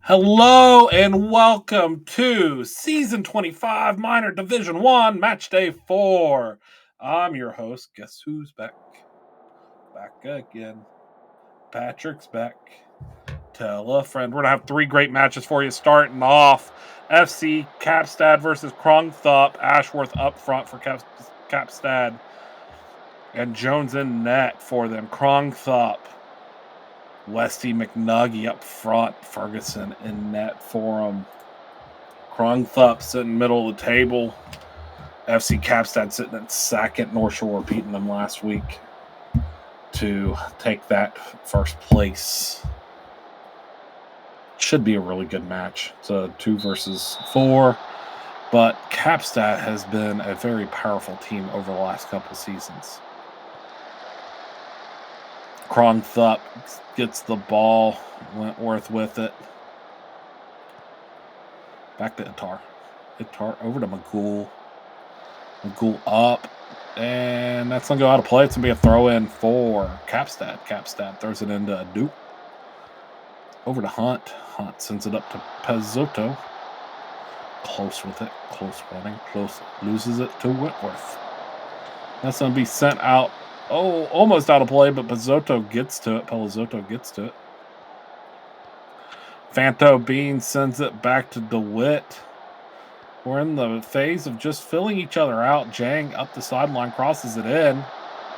Hello and welcome to Season 25 Minor Division 1 Match Day 4. I'm your host. Guess who's back? Back again. Patrick's back. Tell a friend. We're going to have three great matches for you. Starting off, FC Capstad versus Krongthup. Ashworth up front for Capstad. And Jones in net for them. Krongthup. Westy McNuggy up front. Ferguson in net for them. Krongthup sitting middle of the table. FC Capstad sitting at second. North Shore beating them last week to take that first place. Should be a really good match. It's a 2 versus 4. But Capstad has been a very powerful team over the last couple of seasons. Krongthup gets the ball. Wentworth with it. Back to Itar. Itar over to McGool. McGool up. And that's going to go out of play. It's going to be a throw-in for Capstad. Capstad throws it into Duke. Over to Hunt. Hunt sends it up to Pezzotto. Close with it. Close running. Close. Loses it to Whitworth. That's going to be sent out. Oh, almost out of play, but Pezzotto gets to it. Pellizzotto gets to it. Fanto Bean sends it back to DeWitt. We're in the phase of just filling each other out. Jang up the sideline, crosses it in.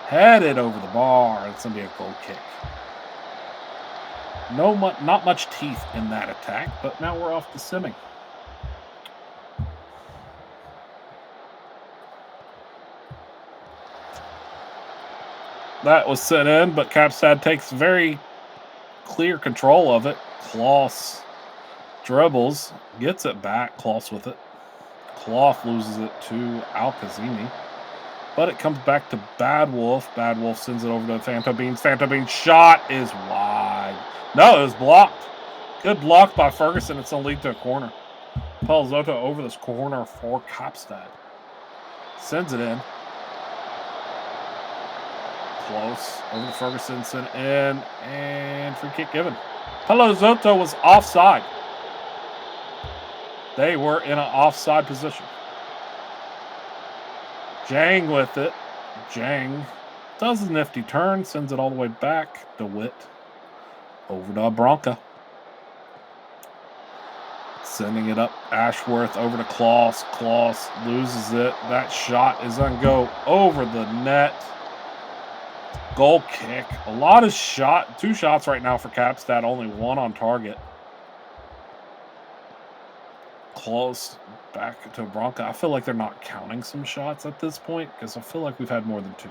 Headed over the bar. It's going to be a goal kick. Not much teeth in that attack, but now we're off to simming. That was sent in, but Capstad takes very clear control of it. Kloss dribbles, gets it back. Kloss with it. Cloth loses it to Al-Kazimi. But it comes back to Bad Wolf. Bad Wolf sends it over to Fanto Beans. Fanto Beans' shot is wide. No, it was blocked. Good block by Ferguson. It's going to lead to a corner. Pellizzotto over this corner for Capstad. Sends it in. Close. Over to Ferguson. Sent in. And free kick given. Pellizzotto was offside. They were in an offside position. Jang with it. Jang does a nifty turn, sends it all the way back. DeWitt over to Bronca. Sending it up. Ashworth over to Kloss. Kloss loses it. That shot is going to go over the net. Goal kick. A lot of two shots right now for Capstad, only one on target. Close back to Bronca. I feel like they're not counting some shots at this point because I feel like we've had more than 2.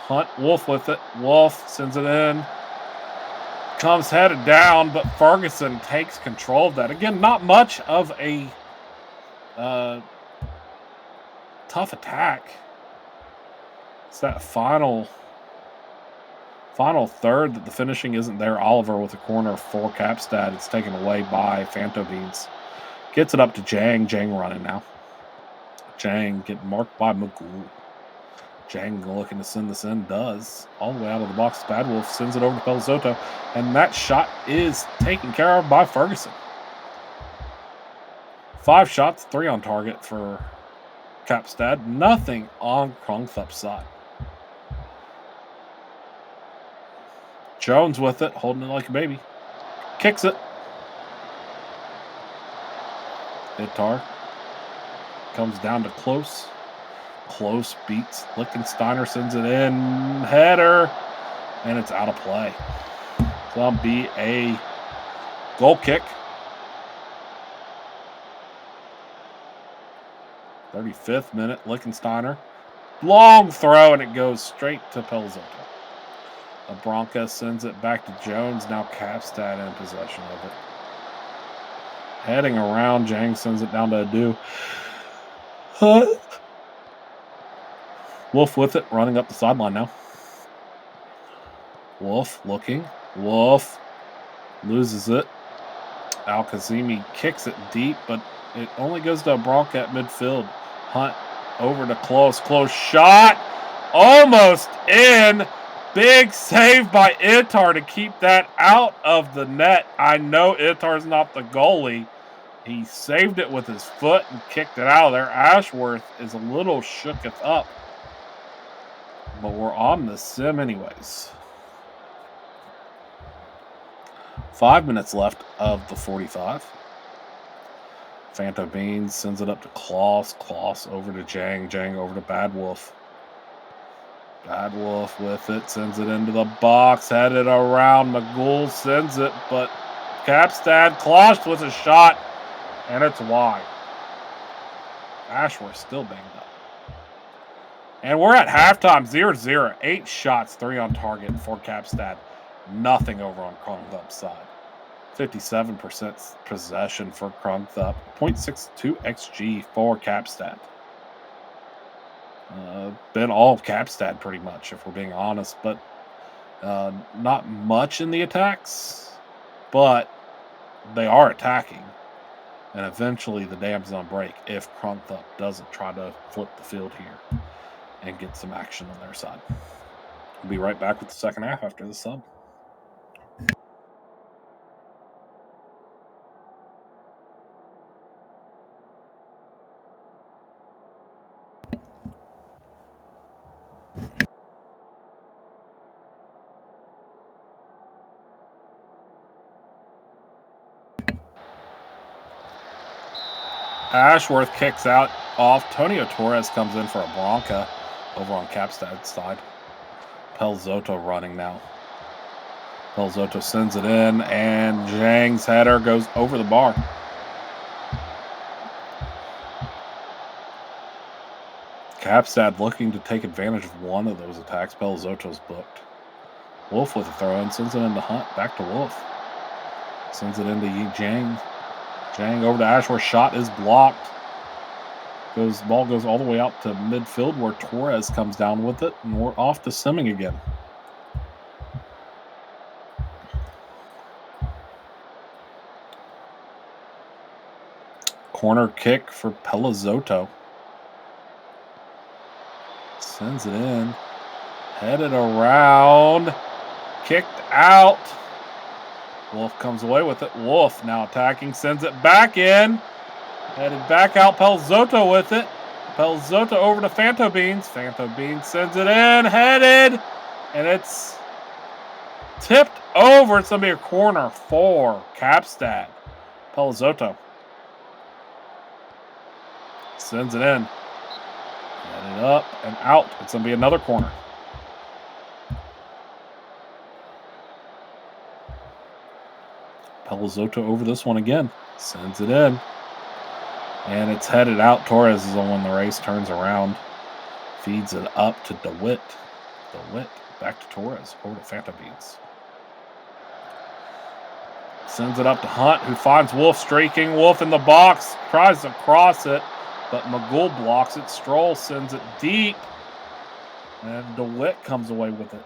Hunt, Wolf with it. Wolf sends it in. Comes headed down, but Ferguson takes control of that. Again, not much of a tough attack. It's that final third that the finishing isn't there. Oliver with a corner for Capstad. It's taken away by Fanto Beans. Gets it up to Jang. Jang running now. Jang getting marked by McGool. Jang looking to send this in. Does. All the way out of the box. Bad Wolf sends it over to Pellizzotto. And that shot is taken care of by Ferguson. 5 shots, 3 on target for Capstad. Nothing on Krongthup's side. Jones with it. Holding it like a baby. Kicks it. Itar comes down to Close. Close beats Lichtensteiner, sends it in. Header. And it's out of play. It's going to be a goal kick. 35th minute. Lichtensteiner. Long throw, and it goes straight to Pellizzotto. Bronca sends it back to Jones. Now Capstad in possession of it. Heading around, Jang sends it down to Adu. Wolf with it, running up the sideline now. Wolf looking. Wolf loses it. Al-Kazimi kicks it deep, but it only goes to Bronca at midfield. Hunt over to Close. Close shot. Almost in. Big save by Itar to keep that out of the net. I know Itar's not the goalie. He saved it with his foot and kicked it out of there. Ashworth is a little shooketh up. But we're on the sim anyways. 5 minutes left of the 45. Phantom Beans sends it up to Kloss. Kloss over to Jang. Jang over to Bad Wolf. Bad Wolf with it. Sends it into the box. Headed around. McGould sends it. But Capstad Kloss with a shot. And it's wide. Ashworth still banged up. And we're at halftime. 0-0. 8 shots. 3 on target for Capstad. Nothing over on Krongthup's side. 57% possession for Krongthup. 0.62 XG for Capstad. Been all Capstad pretty much, if we're being honest. But not much in the attacks. But they are attacking. And eventually the dam's on break if Krongthup doesn't try to flip the field here and get some action on their side. We'll be right back with the second half after the sub. Ashworth kicks out off. Tonio Torres comes in for a Bronca over on Capstad's side. Pelzotto running now. Pelzotto sends it in, and Zhang's header goes over the bar. Capstad looking to take advantage of one of those attacks. Pelzotto's booked. Wolf with a throw in, sends it into Hunt. Back to Wolf. Sends it into Zhang. Zhang over to Ashworth. Shot is blocked. Ball goes all the way out to midfield where Torres comes down with it, and we're off to simming again. Corner kick for Pelazotto. Sends it in. Headed around. Kicked out. Wolf comes away with it. Wolf now attacking. Sends it back in. Headed back out. Pelzotto with it. Pelzotto over to Phantom Beans. Phantom Beans sends it in. Headed. And it's tipped over. It's going to be a corner for Capstad. Pelzotto sends it in. Headed up and out. It's going to be another corner. Pelzotto over this one again. Sends it in. And it's headed out. Torres is the one the race turns around. Feeds it up to DeWitt. DeWitt back to Torres. Over to Phantom Beans. Sends it up to Hunt, who finds Wolf streaking. Wolf in the box. Tries to cross it, but McGould blocks it. Stroll sends it deep. And DeWitt comes away with it.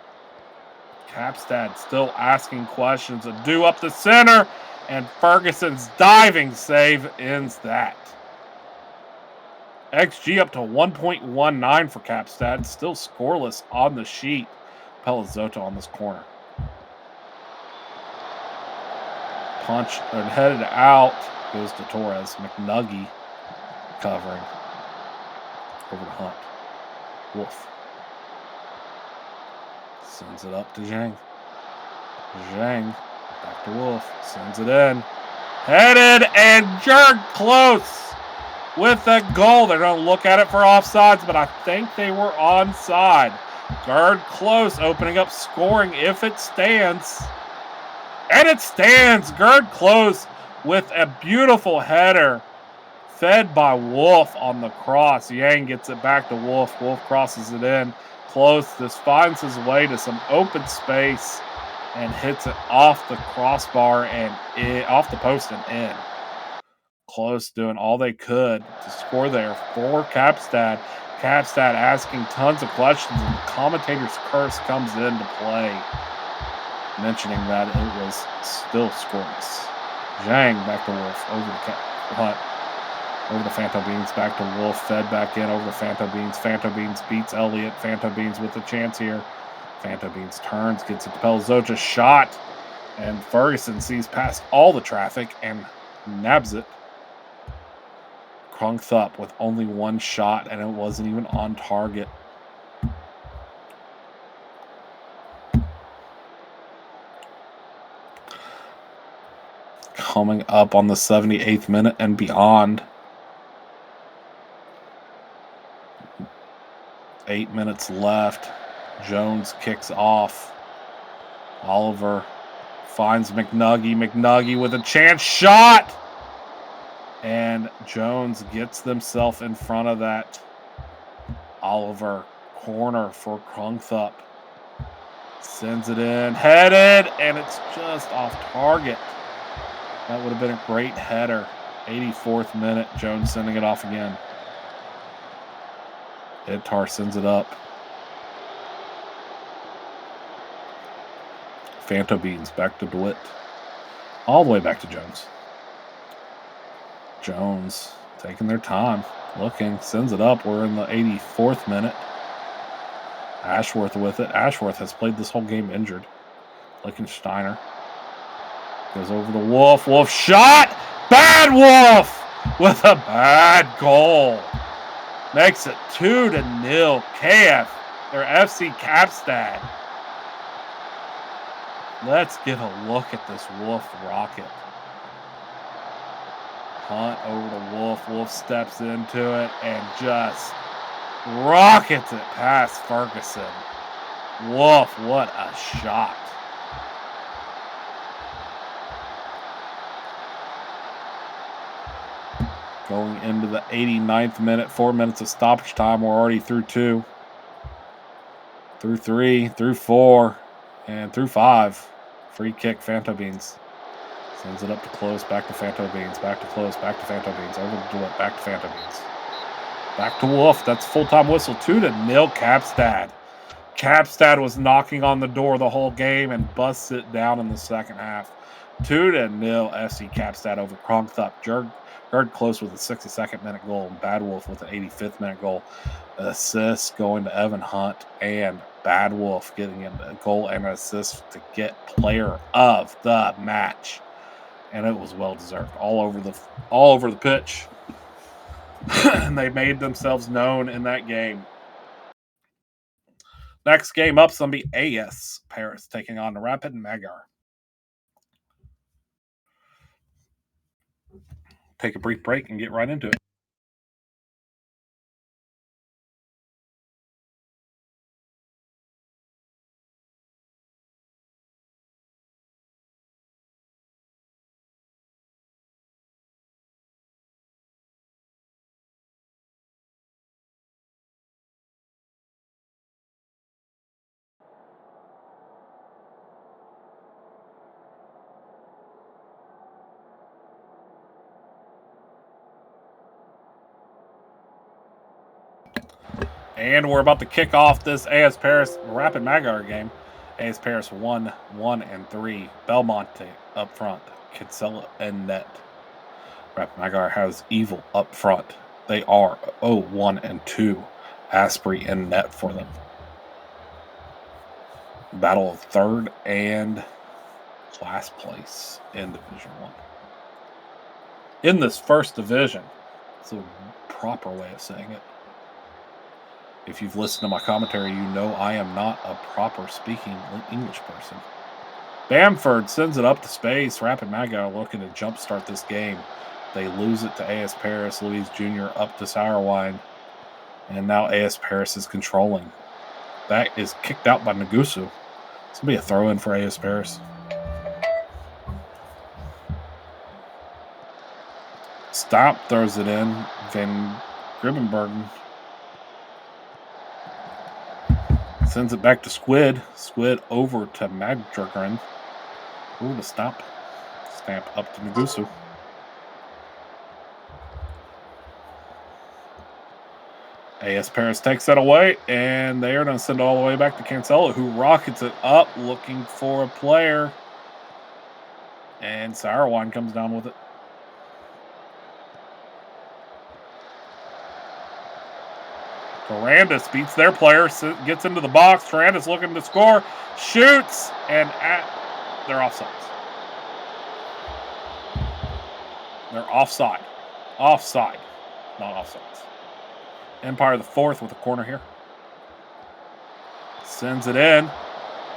Capstad still asking questions. A do up the center. And Ferguson's diving save ends that. XG up to 1.19 for Capstad. Still scoreless on the sheet. Pelazotto on this corner. Punch and headed out. Goes to Torres. McNuggy covering. Over to Hunt. Wolf. Sends it up to Zhang. Zhang. Back to Wolf. Sends it in. Headed and jerked close. With a goal. They're going to look at it for offsides, but I think they were onside. Gerd Close opening up scoring if it stands. And it stands. Gerd Close with a beautiful header. Fed by Wolf on the cross. Yang gets it back to Wolf. Wolf crosses it in. Close. This finds his way to some open space and hits it off the crossbar and off the post and in. Close doing all they could to score there for Capstad. Capstad asking tons of questions, and the commentator's curse comes into play, mentioning that it was still scoreless. Zhang back to Wolf, over to Hunt, over to Phantom Beans, back to Wolf, fed back in, over to Phantom Beans. Phantom Beans beats Elliott. Phantom Beans with a chance here. Phantom Beans turns, gets it to Pelzoja, shot, and Ferguson sees past all the traffic and nabs it. Crunked up with only one shot, and it wasn't even on target. Coming up on the 78th minute and beyond. 8 minutes left. Jones kicks off. Oliver finds McNuggy. McNuggy with a chance shot! And Jones gets themselves in front of that. Oliver corner for Crunkth. Sends it in, headed, and it's just off target. That would have been a great header. 84th minute, Jones sending it off again. Edtar sends it up. Phantom Beans back to DeWitt. All the way back to Jones. Jones taking their time, looking, sends it up. We're in the 84th minute. Ashworth with it. Ashworth has played this whole game injured. Lichtensteiner goes over the Wolf. Wolf shot! Bad Wolf with a bad goal. Makes it 2-0. KF, or FC Kapstad. Let's get a look at this Wolf rocket. Hunt over to Wolf. Wolf steps into it and just rockets it past Ferguson. Wolf, what a shot. Going into the 89th minute, 4 minutes of stoppage time. We're already through 2, through 3, through 4, and through 5. Free kick, Phantom Beans. Sends it up to close, back to Phantom Beans, back to close, back to Phantom Beans, over to DeWitt, back to Phantom Beans. Back to Wolf, that's full-time whistle, 2-0 Kapstad. Kapstad was knocking on the door the whole game and busts it down in the second half. 2-0 FC Kapstad over Crunkth. Gerd Close with a 62nd minute goal, and Bad Wolf with an 85th minute goal. Assist going to Evan Hunt, and Bad Wolf getting a goal and an assist to get player of the match. And it was well deserved. All over the pitch. And they made themselves known in that game. Next game up is going to be AS Paris taking on the Rapid Magyar. Take a brief break and get right into it. And we're about to kick off this AS Paris Rapid Magyar game. AS Paris 1-1-3. Belmonte up front. Kinsella in net. Rapid Magyar has Evil up front. They are 0-1-2. Asprey in net for them. Battle of third and last place in Division 1. In this first division, it's a proper way of saying it. If you've listened to my commentary, you know I am not a proper speaking English person. Bamford sends it up to space. Rapid Magyar looking to jumpstart this game. They lose it to AS Paris. Louise Jr. up to Sauerwein. And now AS Paris is controlling. That is kicked out by Nagusu. It's going to be a throw-in for AS Paris. Stomp throws it in. Van Gribbenbergen sends it back to Squid. Squid over to Madjurgren. Ooh, the stamp. Stamp up to Nagusu. AS Paris takes that away, and they are going to send it all the way back to Cancelo, who rockets it up looking for a player. And Sauerwein comes down with it. Tarandis beats their player, gets into the box. Tarandis looking to score, shoots, and they're offsides. They're offside. Offside, not offsides. Empire of the Fourth with a corner here. Sends it in.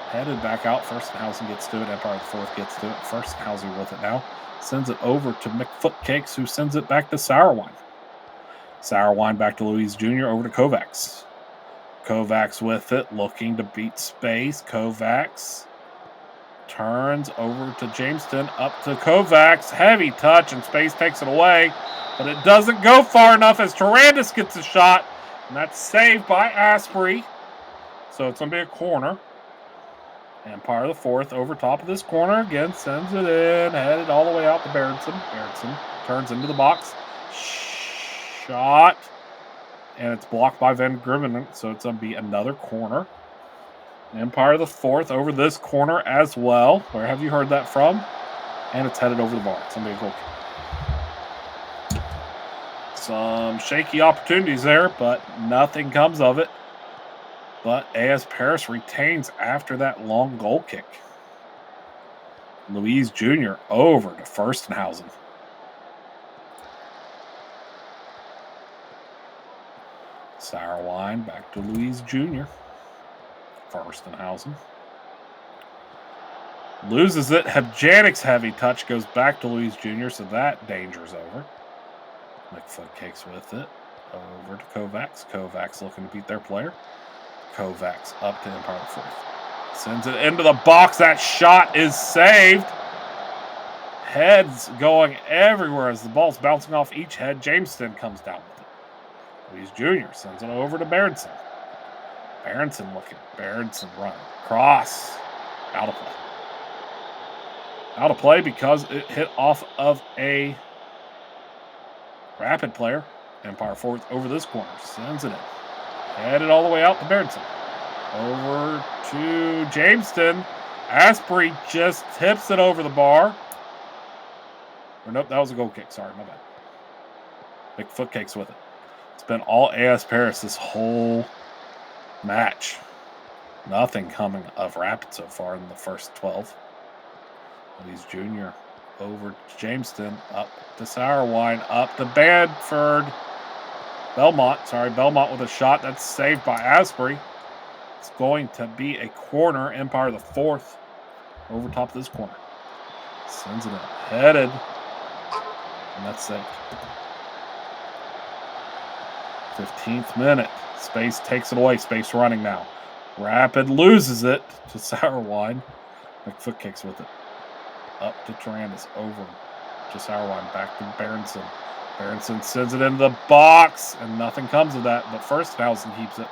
Headed back out. Furstenhausen gets to it. Empire of the Fourth gets to it. Furstenhausen with it now. Sends it over to McFootcakes, who sends it back to Sourwine. Sourwine back to Louise Jr. over to Kovacs. Kovacs with it, looking to beat space. Kovacs turns over to Jamestown, up to Kovacs. Heavy touch, and space takes it away. But it doesn't go far enough as Tarandis gets a shot. And that's saved by Asprey. So it's going to be a corner. Empire of the Fourth over top of this corner again. Sends it in. Headed all the way out to Berenson. Berenson turns into the box. Shot. And it's blocked by Van Griven. So it's going to be another corner. Empire of the Fourth over this corner as well. Where have you heard that from? And it's headed over the bar. It's going to be a goal kick. Some shaky opportunities there, but nothing comes of it. But AS Paris retains after that long goal kick. Louise Jr. over to Furstenhausen. Sourwine back to Louise Jr. Furstenhausen. Loses it. Hebjanik's heavy touch goes back to Louise Jr., so that danger's over. McFootcakes with it. Over to Kovacs. Kovacs looking to beat their player. Kovacs up to Empire of the Fourth. Sends it into the box. That shot is saved. Heads going everywhere as the ball's bouncing off each head. Jamestown comes down with it. Louise Jr. sends it over to Berenson. Berenson looking. Berenson running. Cross. Out of play. Out of play because it hit off of a Rapid player. Empire Fourth over this corner. Sends it in. Headed all the way out to Berenson. Over to Jamestown. Asprey just tips it over the bar. Or nope, that was a goal kick. Sorry, my bad. McFootcakes with it. It's been all AS Paris this whole match. Nothing coming of Rapid so far in the first 12. Louise Jr. over to Jamestown. Up to Sourwine. Up to Bedford. Belmont with a shot. That's saved by Asprey. It's going to be a corner. Empire of the Fourth over top of this corner. Sends it in. Headed. And that's saved. 15th minute. Space takes it away. Space running now. Rapid loses it to Sourwine. McFootcakes with it. Up to Tarandis. Over to Sourwine. Back to Berenson. Berenson sends it into the box, and nothing comes of that, but Furstenhausen keeps it.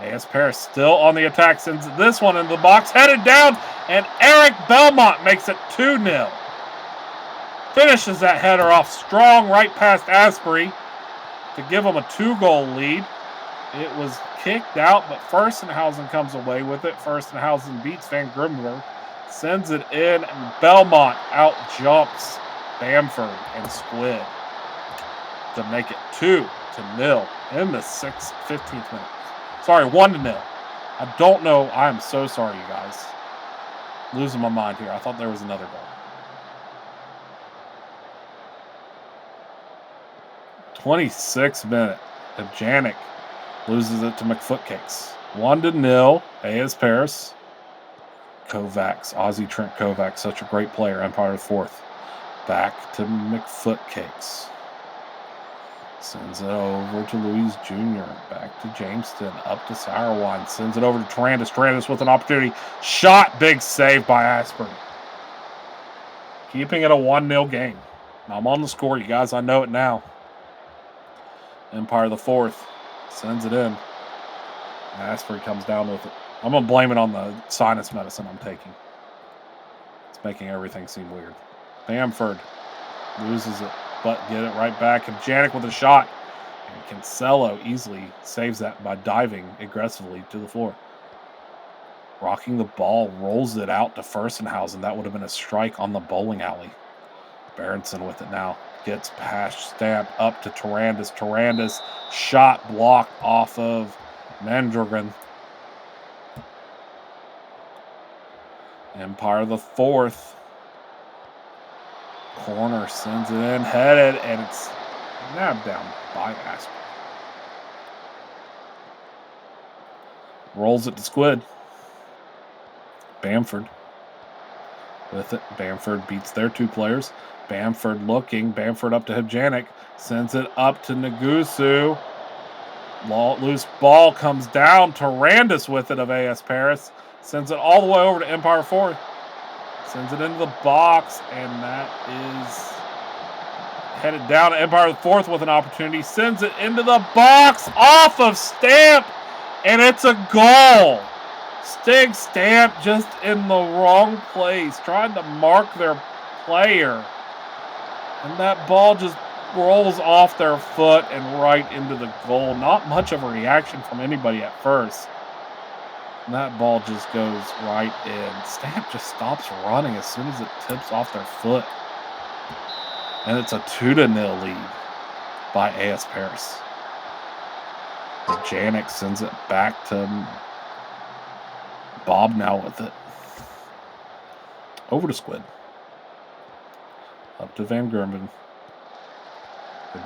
AS Paris still on the attack, sends this one into the box, headed down, and Eric Belmont makes it 2-0. Finishes that header off strong right past Asprey to give him a 2-goal lead. It was kicked out, but Furstenhausen comes away with it. Furstenhausen beats Van Grimberg, sends it in, and Belmont out jumps Bamford and Squid to make it 2-0 in the 15th minute. Sorry, 1-0. I don't know. I am so sorry, you guys. Losing my mind here. I thought there was another goal. 26th minute. Janik loses it to McFootcakes. 1-0. AS Paris. Kovacs. Aussie Trent Kovacs. Such a great player. Empire of the Fourth. Back to McFootcakes. Sends it over to Louise Jr. Back to Jamestown. Up to Sourwine. Sends it over to Tarandis. Tarandis with an opportunity. Shot. Big save by Asprey. Keeping it a 1-0 game. Now I'm on the score, you guys. I know it now. Empire of the Fourth sends it in. Asprey comes down with it. I'm going to blame it on the sinus medicine I'm taking. It's making everything seem weird. Bamford loses it, but get it right back. And Janik with a shot. And Cancelo easily saves that by diving aggressively to the floor. Rocking the ball, rolls it out to Furstenhausen. That would have been a strike on the bowling alley. Berenson with it now. Gets past Stamp up to Tarandis. Tarandis shot blocked off of Mandragon. Empire the fourth. Corner sends it in, headed, and it's nabbed down by Asper. Rolls it to Squid. Bamford with it. Bamford beats their 2 players. Bamford looking. Bamford up to Hibjanic. Sends it up to Ngusu. Loose ball comes down. Tarandis with it of AS Paris. Sends it all the way over to Empire 4. Sends it into the box, and that is headed down to Empire 4th with an opportunity. Sends it into the box off of Stamp, and it's a goal. Stig Stamp just in the wrong place, trying to mark their player. And that ball just rolls off their foot and right into the goal. Not much of a reaction from anybody at first. And that ball just goes right in. Stamp just stops running as soon as it tips off their foot. And it's a 2-0 lead by AS Paris. Janik sends it back to Bob now with it. Over to Squid. Up to Van Gerben.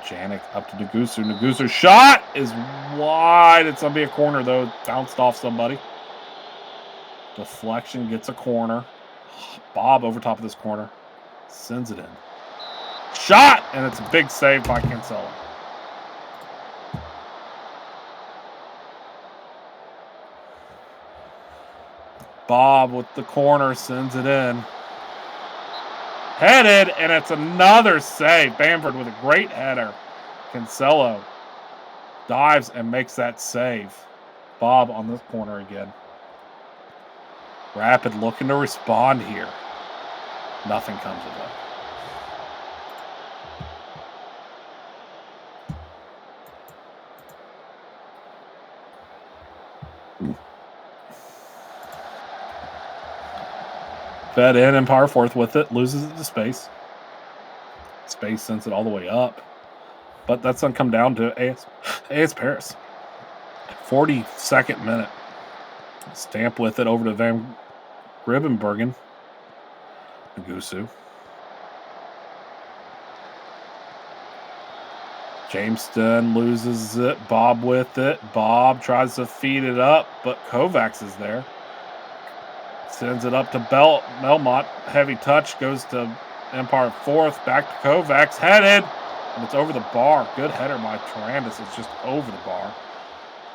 Janik up to Ngusu. Ngusu's shot is wide. It's going to be a corner, though. Bounced off somebody. Deflection gets a corner. Bob over top of this corner. Sends it in. Shot! And it's a big save by Cancelo. Bob with the corner sends it in. Headed, and it's another save. Bamford with a great header. Cancelo dives and makes that save. Bob on this corner again. Rapid looking to respond here. Nothing comes of it. Fed in Empire 4th with it. Loses it to Space. Space sends it all the way up. But that's going to come down to AS Paris. 42nd minute. Stamp with it over to Van Ribbenbergen. Ngusu. Jameson loses it. Bob with it. Bob tries to feed it up, but Kovacs is there. Sends it up to Belmont. Heavy touch goes to Empire 4th. Back to Kovacs. Headed. And it's over the bar. Good header by Tarandis. It's just over the bar.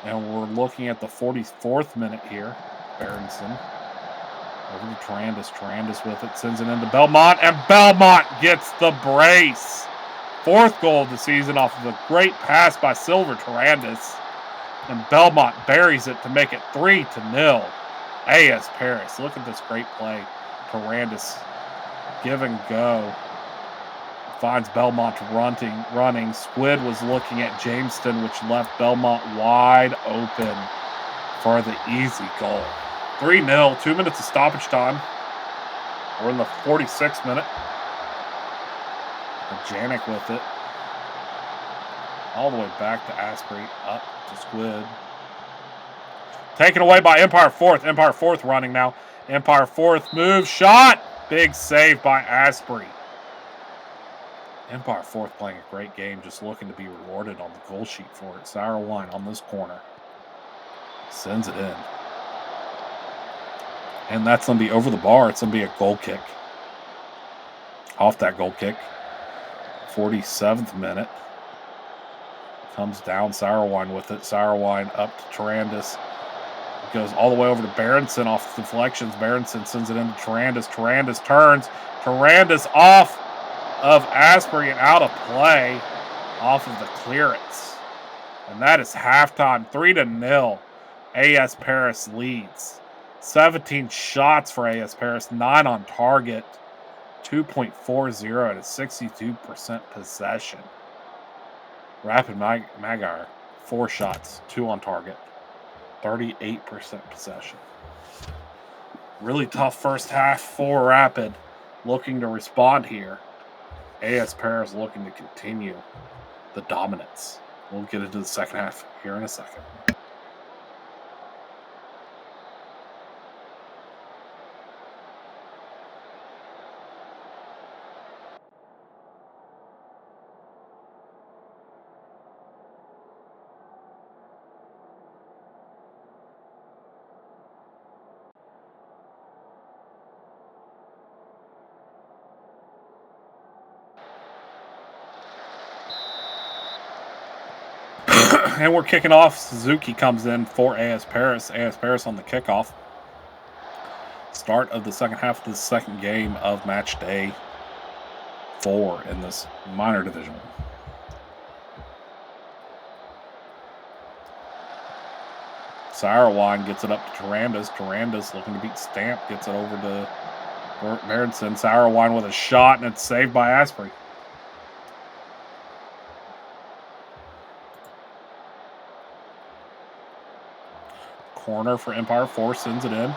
And we're looking at the 44th minute here. Berenson. Over to Tarandis. Tarandis with it. Sends it into Belmont. And Belmont gets the brace. 4th goal of the season off of a great pass by Silver Tarandis. And Belmont buries it to make it 3-0. AS Paris. Look at this great play. Tarandis give and go. Finds Belmont running. Squid was looking at Jameson, which left Belmont wide open for the easy goal. 3-0. 2 minutes of stoppage time. We're in the 46th minute. Janik with it. All the way back to Asprey. Up to Squid. Taken away by Empire 4th. Empire 4th running now. Empire 4th move. Shot. Big save by Asprey. Empire 4th playing a great game. Just looking to be rewarded on the goal sheet for it. Sour Wine on this corner. Sends it in. And that's going to be over the bar. It's going to be a goal kick. Off that goal kick. 47th minute. Comes down. Sour Wine with it. Sour Wine up to Tarandis. Goes all the way over to Berenson off deflections. Berenson sends it into Tarandis. Tarandis turns. Tarandis off of Asprey and out of play off of the clearance. And that is halftime. 3-0. AS Paris leads. 17 shots for AS Paris. 9 on target. 2.40 at a 62% possession. Rapid Magyar, 4 shots, 2 on target. 38% possession. Really tough first half for Rapid. Looking to respond here. AS Paris looking to continue the dominance. We'll get into the second half here in a second. And we're kicking off. Suzuki comes in for AS Paris. AS Paris on the kickoff. Start of the second half of the second game of match day 4 in this minor division. Sauerwein gets it up to Tarandas. Tarandas looking to beat Stamp. Gets it over to Berenson. Sauerwein with a shot, and it's saved by Asprey. Corner for Empire 4, sends it in.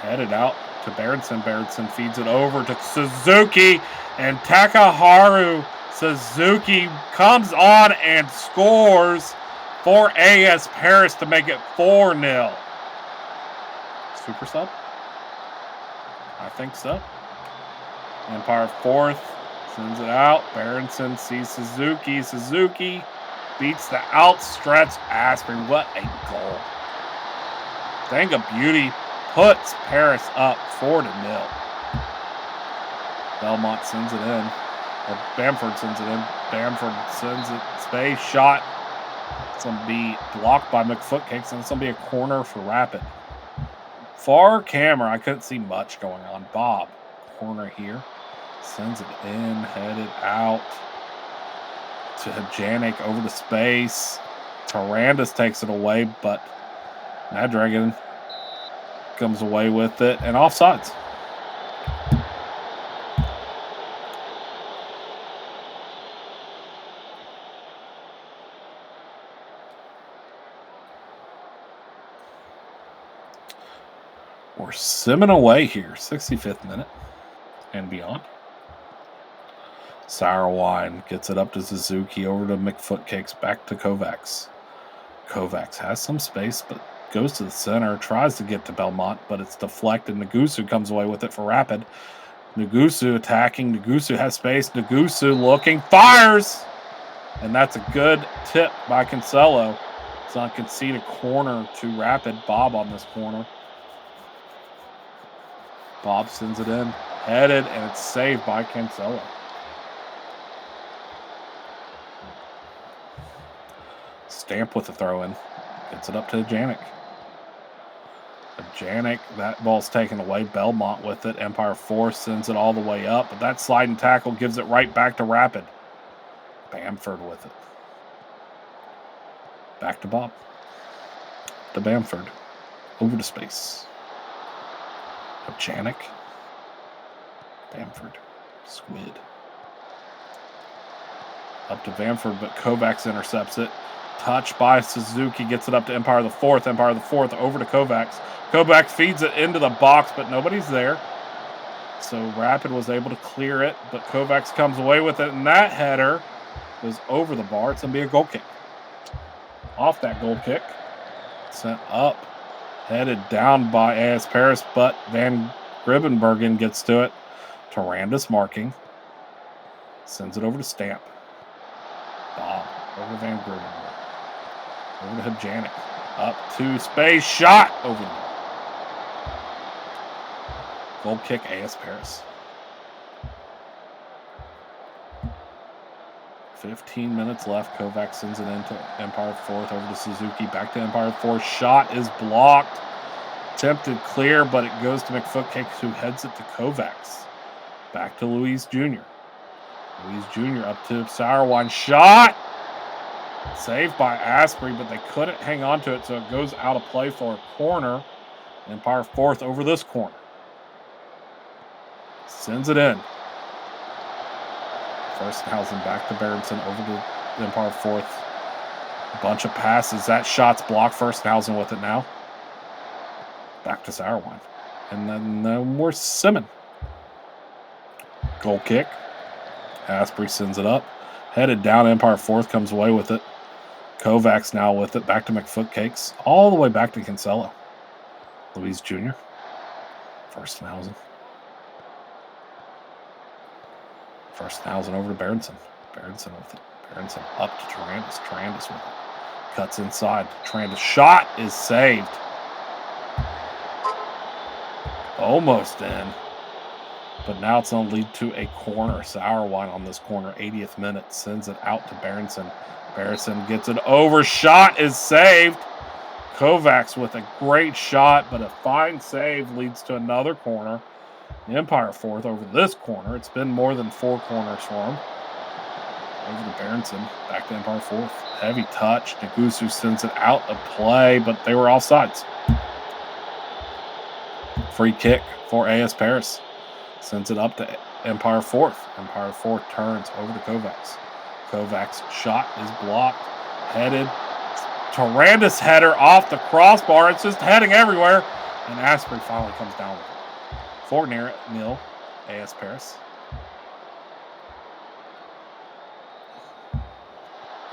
Headed out to Berenson. Berenson feeds it over to Suzuki, and Takaharu Suzuki comes on and scores for AS Paris to make it 4-0. Super sub? I think so. Empire 4th sends it out. Berenson sees Suzuki. Suzuki beats the outstretched Asprey. What a goal. Thing of beauty puts Paris up 4-0. Belmont sends it in. Or Bamford sends it in. Bamford sends it. Space shot. It's going to be blocked by McFootcakes, and it's going to be a corner for Rapid. Far camera, I couldn't see much going on. Bob, corner here. Sends it in, headed out to Janik over the space. Tarandas takes it away, but Mad Dragon comes away with it and offsides. We're simming away here, 65th minute and beyond. Sauerwein gets it up to Suzuki, over to McFootcakes, back to Kovacs. Kovacs has some space, but goes to the center, tries to get to Belmont, but it's deflected. Nagusu comes away with it for Rapid. Nagusu attacking. Nagusu has space. Nagusu looking, fires! And that's a good tip by Cancelo. It's on concede a corner to Rapid. Bob on this corner. Bob sends it in, headed, and it's saved by Cancelo. Stamp with the throw-in. Gets it up to Janik. Janik, that ball's taken away. Belmont with it. Empire 4 sends it all the way up, but that sliding tackle gives it right back to Rapid. Bamford with it. Back to Bob. To Bamford. Over to space. Janik. Bamford. Squid. Up to Bamford, but Kovacs intercepts it. Touch by Suzuki, gets it up to Empire the 4th. Empire the 4th over to Kovacs. Kovacs feeds it into the box, but nobody's there. So Rapid was able to clear it, but Kovacs comes away with it, and that header goes over the bar. It's going to be a goal kick. Off that goal kick. Sent up. Headed down by AS Paris, but Van Gribbenbergen gets to it. Tarandas marking. Sends it over to Stamp. Bob over Van Gribbenbergen. Over to Janik. Up to space. Shot over the ball. Goal kick, AS Paris. 15 minutes left. Kovacs sends it into Empire 4th. Over to Suzuki. Back to Empire 4th. Shot is blocked. Attempted clear, but it goes to McFootcakes, who heads it to Kovacs. Back to Luis Jr. Luis Jr. up to Sauerwein. Shot! Saved by Asprey, but they couldn't hang on to it, so it goes out of play for a corner. Empire 4th over this corner. Sends it in. Furstenhausen back to Berenson, over to Empire 4th. A bunch of passes. That shot's blocked. Furstenhausen with it now. Back to Sauerwein. And then we're simming. Goal kick. Asprey sends it up. Headed down. Empire Fourth comes away with it. Kovacs now with it. Back to McFootcakes. All the way back to Cancelo. Luis Jr. Firstenhausen. Firstenhausen over to Berenson. Berenson with it. Berenson up to Tarandis. Tarandis with it. Cuts inside. Tarandis shot is saved. Almost in. But now it's going to lead to a corner. Sauerwein on this corner. 80th minute. Sends it out to Berenson. Berenson gets it over. Shot is saved. Kovacs with a great shot, but a fine save leads to another corner. The Empire Fourth over this corner. It's been more than 4 corners for him. Over to Berenson. Back to Empire Fourth. Heavy touch. Nagusu sends it out of play, but they were offsides. Free kick for AS Paris. Sends it up to Empire Fourth. Empire Fourth turns over to Kovacs. Kovacs' shot is blocked. Headed. Tarandis header off the crossbar. It's just heading everywhere. And Asprey finally comes down with it. 4-0 AS Paris.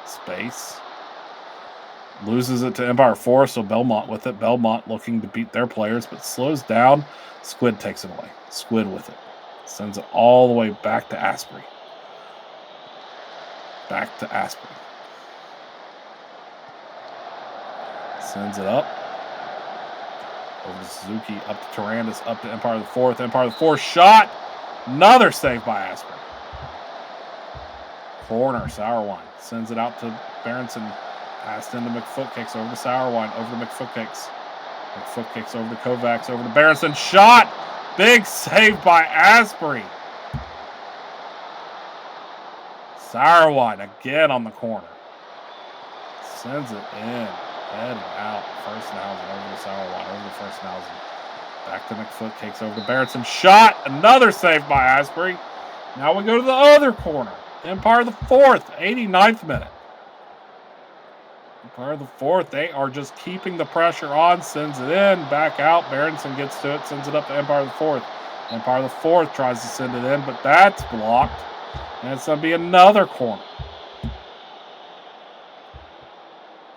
Space. Loses it to Empire Fourth, so Belmont with it. Belmont looking to beat their players, but slows down. Squid takes it away. Squid with it. Sends it all the way back to Asprey. Back to Asprey. Sends it up. Over to Suzuki. Up to Tarandis. Up to Empire the Fourth. Empire the Fourth shot. Another save by Asprey. Corner. Sauerwein. Sends it out to Berenson. Passed into McFootcakes. Over to Sauerwein. Over to McFootcakes. McFootcakes over to Kovacs. Over to Berenson. Shot. Big save by Asprey. Sauerwein again on the corner. Sends it in. Heading out. Firstenhausen over to Sauerwein. Over to Firstenhausen. Back to McFootcakes. Over to Berenson. Shot. Another save by Asprey. Now we go to the other corner. Empire the Fourth. 89th minute. Empire the Fourth. They are just keeping the pressure on. Sends it in. Back out. Berenson gets to it. Sends it up to Empire the Fourth. Empire the Fourth tries to send it in, but that's blocked. And it's going to be another corner.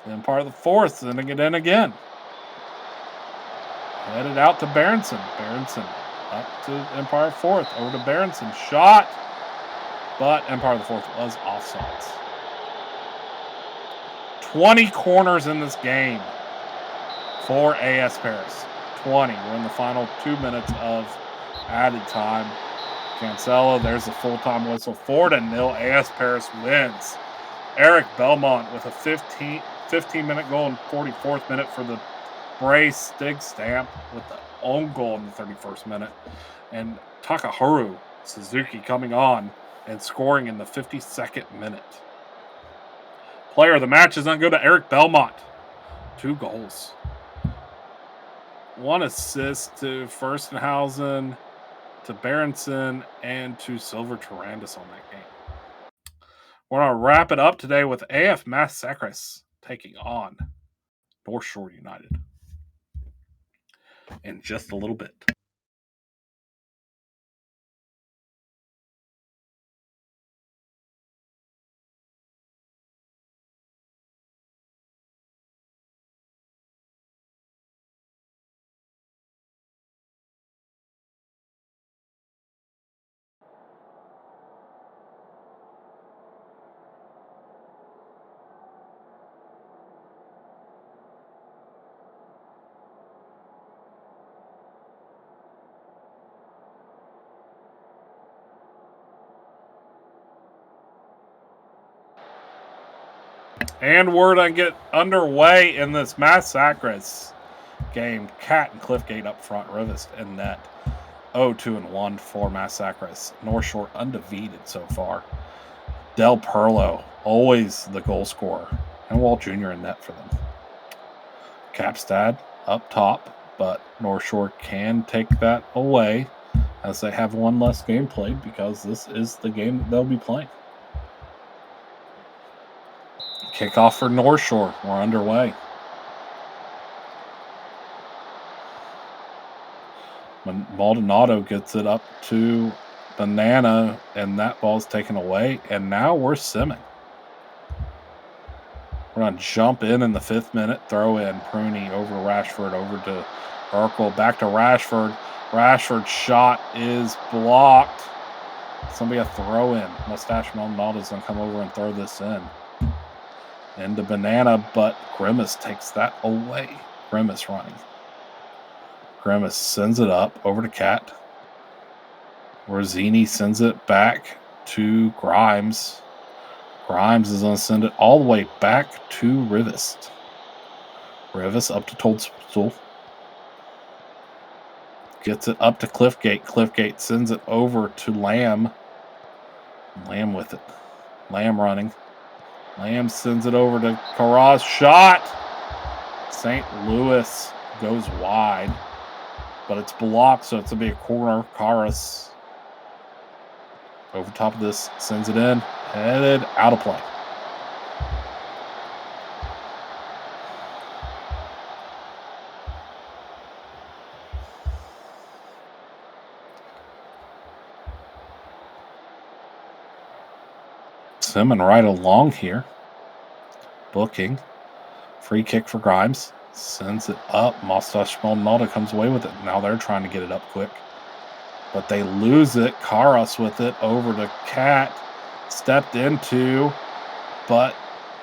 Empire the Fourth sending it in again. Headed out to Berenson. Berenson up to Empire Fourth. Over to Berenson. Shot. But Empire the Fourth was offsides. 20 corners in this game for AS Paris. 20. We're in the final 2 minutes of added time. Cancelo, there's the full-time whistle. 4-0. AS Paris wins. Eric Belmont with a 15-minute goal in 44th minute for the brace. Stig Stamp with the own goal in the 31st minute. And Takaharu Suzuki coming on and scoring in the 52nd minute. Player of the match is going to go to Eric Belmont. 2 goals. 1 assist to Firstenhausen, to Berenson, and to Silver Tarandis on that game. We're going to wrap it up today with AF Massacres taking on North Shore United in just a little bit. And we're going to get underway in this Massacres game. Cat and Cliffgate up front. Rivest in net. 0-2-1 for Massacres. North Shore undefeated so far. Del Perlo, always the goal scorer. And Walt Jr. in net for them. Capstad up top, but North Shore can take that away as they have one less game played because this is the game that they'll be playing. Kickoff for North Shore. We're underway. Maldonado gets it up to banana, and that ball's taken away. And now we're simming. We're going to jump in the 5th minute. Throw in Pruney over Rashford, over to Urkel, back to Rashford. Rashford's shot is blocked. Somebody a throw in. Mustache Maldondo's going to come over and throw this in. Into banana, but Grimace takes that away. Grimace running. Grimace sends it up over to Cat. Rosini sends it back to Grimes. Grimes is going to send it all the way back to Rivest. Rivest up to Toadstool. Gets it up to Cliffgate. Cliffgate sends it over to Lamb. Lamb with it. Lamb running. Lamb sends it over to Carras. Shot! St. Louis goes wide. But it's blocked, so it's going to be a corner. Carras over top of this. Sends it in. Headed out of play. Simming right along here. Booking. Free kick for Grimes. Sends it up. Mustache Maldonado comes away with it. Now they're trying to get it up quick. But they lose it. Carras with it over to Cat. Stepped into. But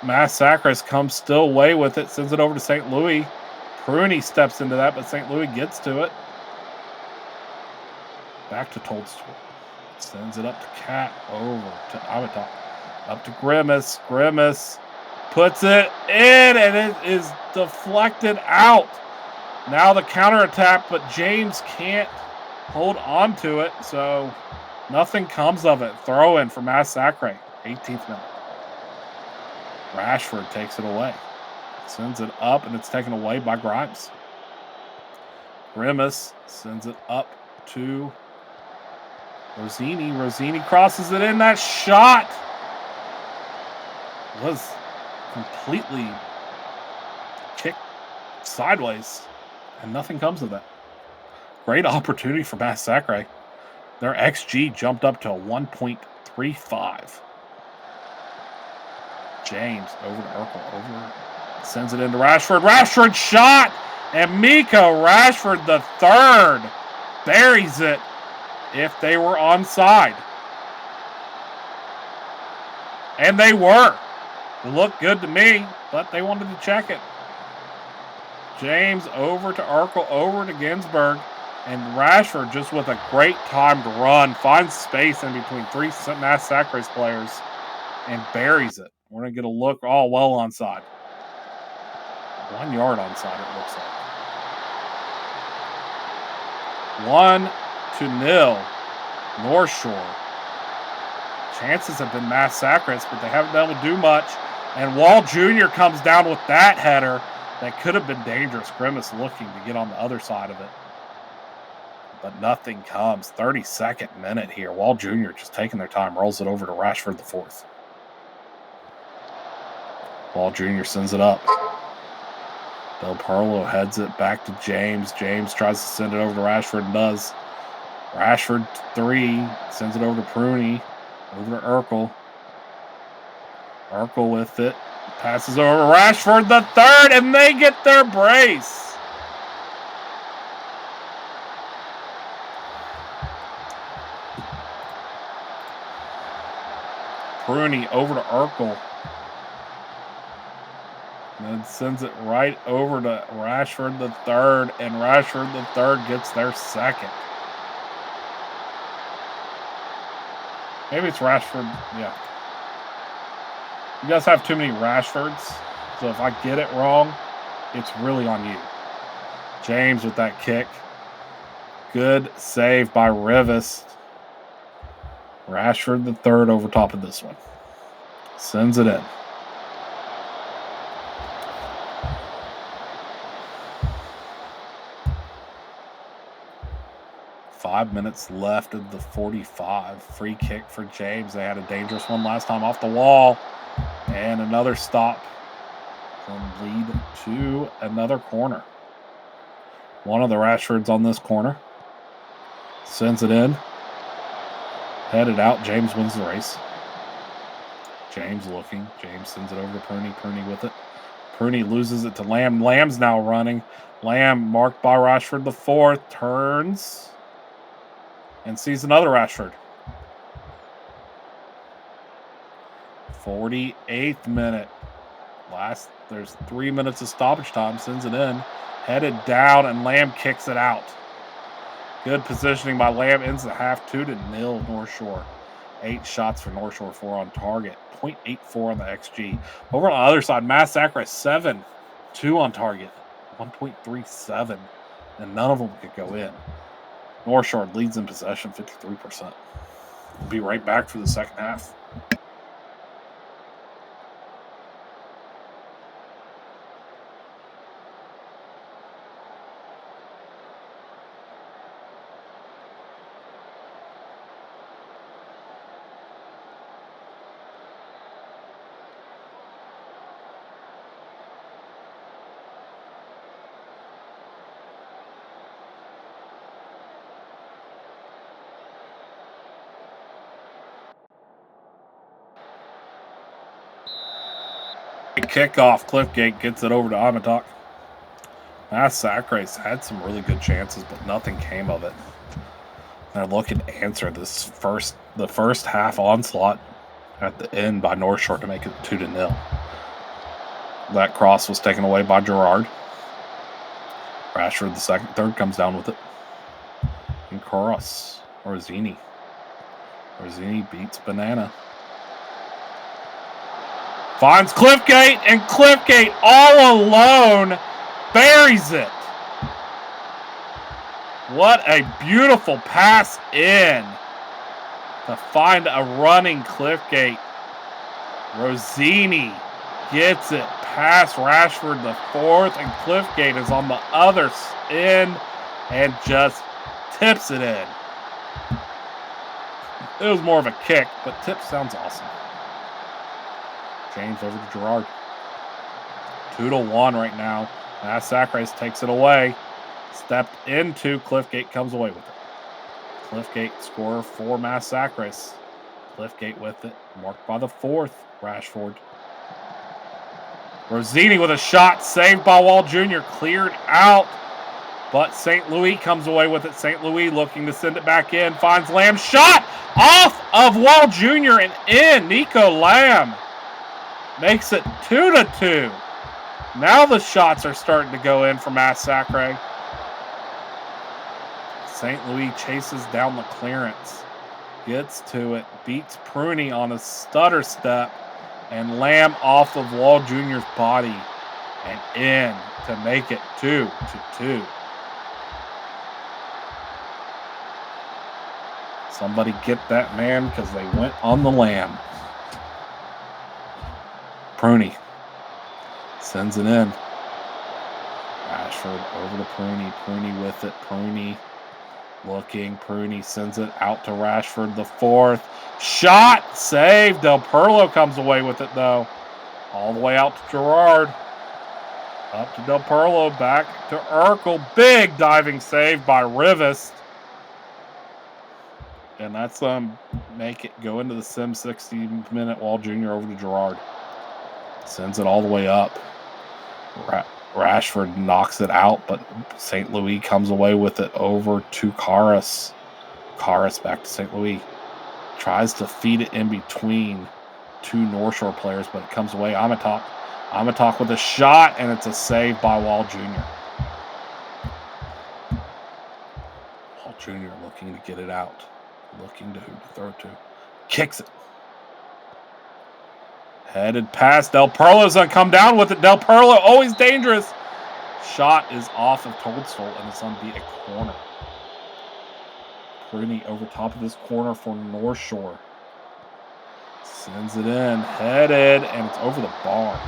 Massacres comes still away with it. Sends it over to St. Louis. Pruney steps into that, but St. Louis gets to it. Back to Toadstool. Sends it up to Cat. Over to Avatar. Up to Grimace. Grimace puts it in, and it is deflected out. Now the counterattack, but James can't hold on to it, so nothing comes of it. Throw in for Massacre. 18th minute. Rashford takes it away. Sends it up, and it's taken away by Grimes. Grimace sends it up to Rosini. Rosini crosses it in. That shot was completely kicked sideways, and nothing comes of that. Great opportunity for Massacre. Their XG jumped up to 1.35. James over to Urkel. Over. Sends it into Rashford. Rashford shot! And Mika Rashford the third buries it if they were onside. And they were. It looked good to me, but they wanted to check it. James over to Urkel, over to Ginsburg, and Rashford just with a great time to run, finds space in between three Massacres players, and buries it. We're going to get a look all well onside. 1 yard onside, it looks like. 1-0, North Shore. Chances have been Massacres, but they haven't been able to do much. And Wall Jr. comes down with that header that could have been dangerous. Grimace looking to get on the other side of it. But nothing comes. 32nd minute here. Wall Jr. just taking their time, rolls it over to Rashford the fourth. Wall Jr. sends it up. Del Perlo heads it back to James. James tries to send it over to Rashford and does. Rashford 3, sends it over to Pruney. Over to Urkel. Urkel with it. Passes over Rashford the third, and they get their brace. Pruney over to Urkel. And then sends it right over to Rashford the third, and Rashford the third gets their second. Maybe it's Rashford, yeah. You guys have too many Rashfords, so if I get it wrong, it's really on you. James with that kick. Good save by Rivest. Rashford the third over top of this one. Sends it in. Five minutes left of the 45. Free kick for James. They had a dangerous one last time off the wall. And another stop from lead to another corner. One of the Rashfords on this corner. Sends it in. Headed out. James wins the race. James looking. James sends it over to Pruny. Pruny with it. Pruny loses it to Lamb. Lamb's now running. Lamb marked by Rashford the fourth. Turns. And sees another Rashford. 48th minute. There's 3 minutes of stoppage time. Sends it in. Headed down, and Lamb kicks it out. Good positioning by Lamb. Ends the half 2-0 North Shore. 8 shots for North Shore, 4 on target. 0.84 on the XG. Over on the other side, Massacre 7, 2 on target. 1.37. And none of them could go in. North Shore leads in possession 53%. We'll be right back for the second half. Kickoff. Cliffgate gets it over to Amatok. Massacres had some really good chances, but nothing came of it. They're looking to answer the first half onslaught at the end by North Shore to make it 2-0. That cross was taken away by Gerard. Rashford, the third comes down with it. And Koros, Orzini. Orzini beats Banana. Finds Cliffgate, and Cliffgate all alone buries it. What a beautiful pass in to find a running Cliffgate. Rosini gets it past Rashford the fourth, and Cliffgate is on the other end and just tips it in. It was more of a kick, but tip sounds awesome. James over to Gerard. 2-1 right now. Massacres takes it away. Stepped into Cliffgate, comes away with it. Cliffgate scorer for Massacres. Cliffgate with it. Marked by the fourth. Rashford. Rosini with a shot. Saved by Wall Jr. Cleared out. But St. Louis comes away with it. St. Louis looking to send it back in. Finds Lamb. Shot off of Wall Jr. and in. Nico Lamb makes it 2-2. Now the shots are starting to go in for Massacre. St. Louis chases down the clearance. Gets to it. Beats Pruny on a stutter step. And Lamb off of Wall Jr.'s body. And in to make it 2-2. Somebody get that man because they went on the Lamb. Pruny sends it in. Rashford over to Pruny. Pruny with it. Pruny looking. Pruny sends it out to Rashford the fourth. Shot! Saved. Del Perlo comes away with it, though. All the way out to Gerard. Up to Del Perlo. Back to Urkel. Big diving save by Rivest. And that's make it go into the sim 60-minute. Wall Jr. over to Gerard. Sends it all the way up. Rashford knocks it out, but St. Louis comes away with it over to Karas. Karas back to St. Louis. Tries to feed it in between two North Shore players, but it comes away. Amatok. Amatok with a shot, and it's a save by Wall Jr. Wall Jr. looking to get it out. Looking to who to throw to. Kicks it. Headed past Del Perlo's going to come down with it. Del Perlo, always dangerous. Shot is off of Toadstool, and it's going to be a corner. Pruny over top of this corner for North Shore. Sends it in. Headed, and it's over the bar.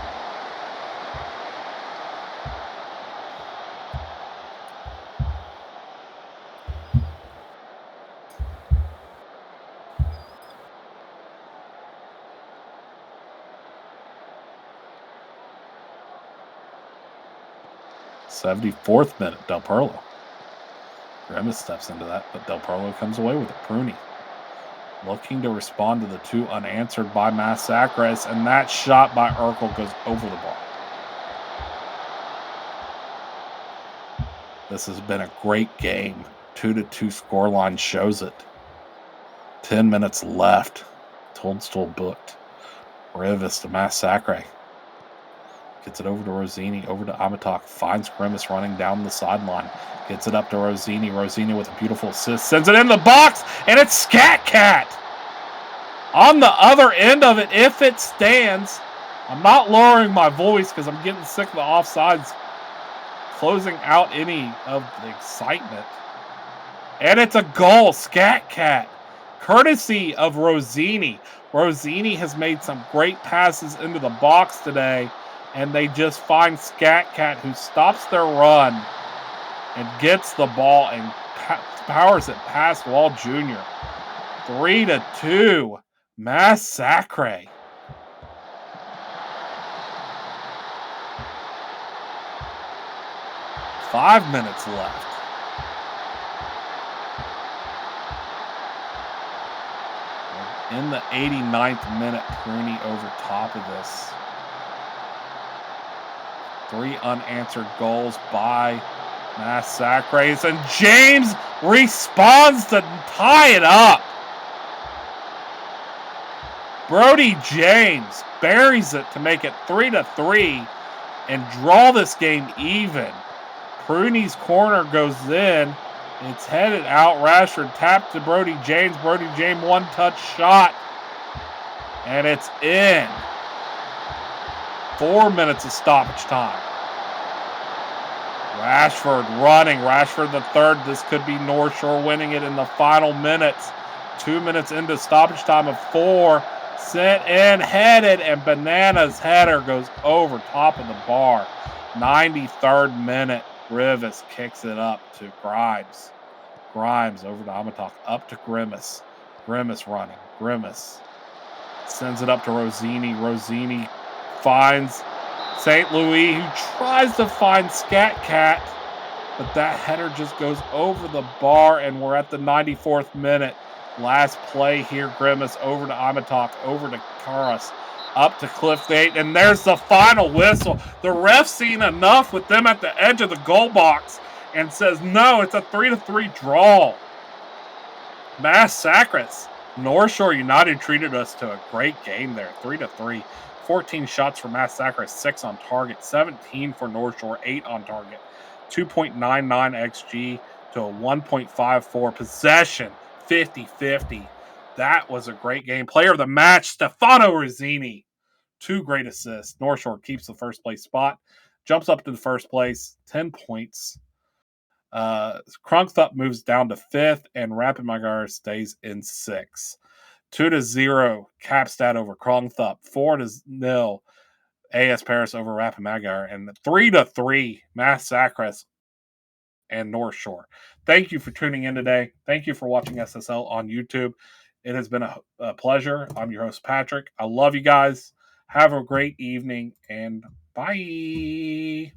'74th minute, Del Perlo. Remis steps into that, but Del Perlo comes away with it. Pruny. looking to respond to the 2 unanswered by Massacres, and that shot by Urkel goes over the bar. This has been a great game. 2-2 scoreline shows it. 10 minutes left. Toadstool booked. Rivas to Massacre. Gets it over to Rosini, over to Amatok. Finds Grimace running down the sideline. Gets it up to Rosini. Rosini with a beautiful assist. Sends it in the box, and it's Scat Cat. On the other end of it, if it stands, I'm not lowering my voice because I'm getting sick of the offsides closing out any of the excitement. And it's a goal, Scat Cat, courtesy of Rosini. Rosini has made some great passes into the box today, and they just find Scat Cat, who stops their run and gets the ball and powers it past Wall Jr. 3-2. Massacre. Five minutes left. In the 89th minute, Pruney over top of this. 3 unanswered goals by Massacres, and James responds to tie it up. Brody James buries it to make it 3-3 and draw this game even. Pruney's corner goes in. It's headed out. Rashford tapped to Brody James. Brody James one-touch shot. And it's in. 4 minutes of stoppage time. Rashford running. Rashford the third. This could be North Shore winning it in the final minutes. 2 minutes into stoppage time of 4. Sent in, headed, and Banana's header goes over top of the bar. 93rd minute. Rivas kicks it up to Grimes. Grimes over to Amatok. Up to Grimace. Grimace running. Grimace sends it up to Rosini. Rosini finds St. Louis, who tries to find Scat Cat, but that header just goes over the bar, and we're at the 94th minute. Last play here. Grimace over to Amatok, over to Karas, up to Cliffgate, and there's the final whistle. The ref's seen enough with them at the edge of the goal box and says, no, it's a 3-3 draw. Massacres. North Shore United treated us to a great game there. 3-3. 14 shots for Massacres, 6 on target, 17 for North Shore, 8 on target. 2.99 XG to a 1.54 possession, 50-50. That was a great game. Player of the match, Stefano Rizzini. 2 great assists. North Shore keeps the first place spot, jumps up to the first place, 10 points. Crunkthup moves down to 5th, and Rapid Magyar stays in 6th. 2-0 Capstad over Crunkthup. 4-0 AS Paris over Rapid Magyar, and 3-3 Massacres and North Shore. Thank you for tuning in today. Thank you for watching SSL on YouTube. It has been a pleasure. I'm your host, Patrick. I love you guys. Have a great evening, and bye.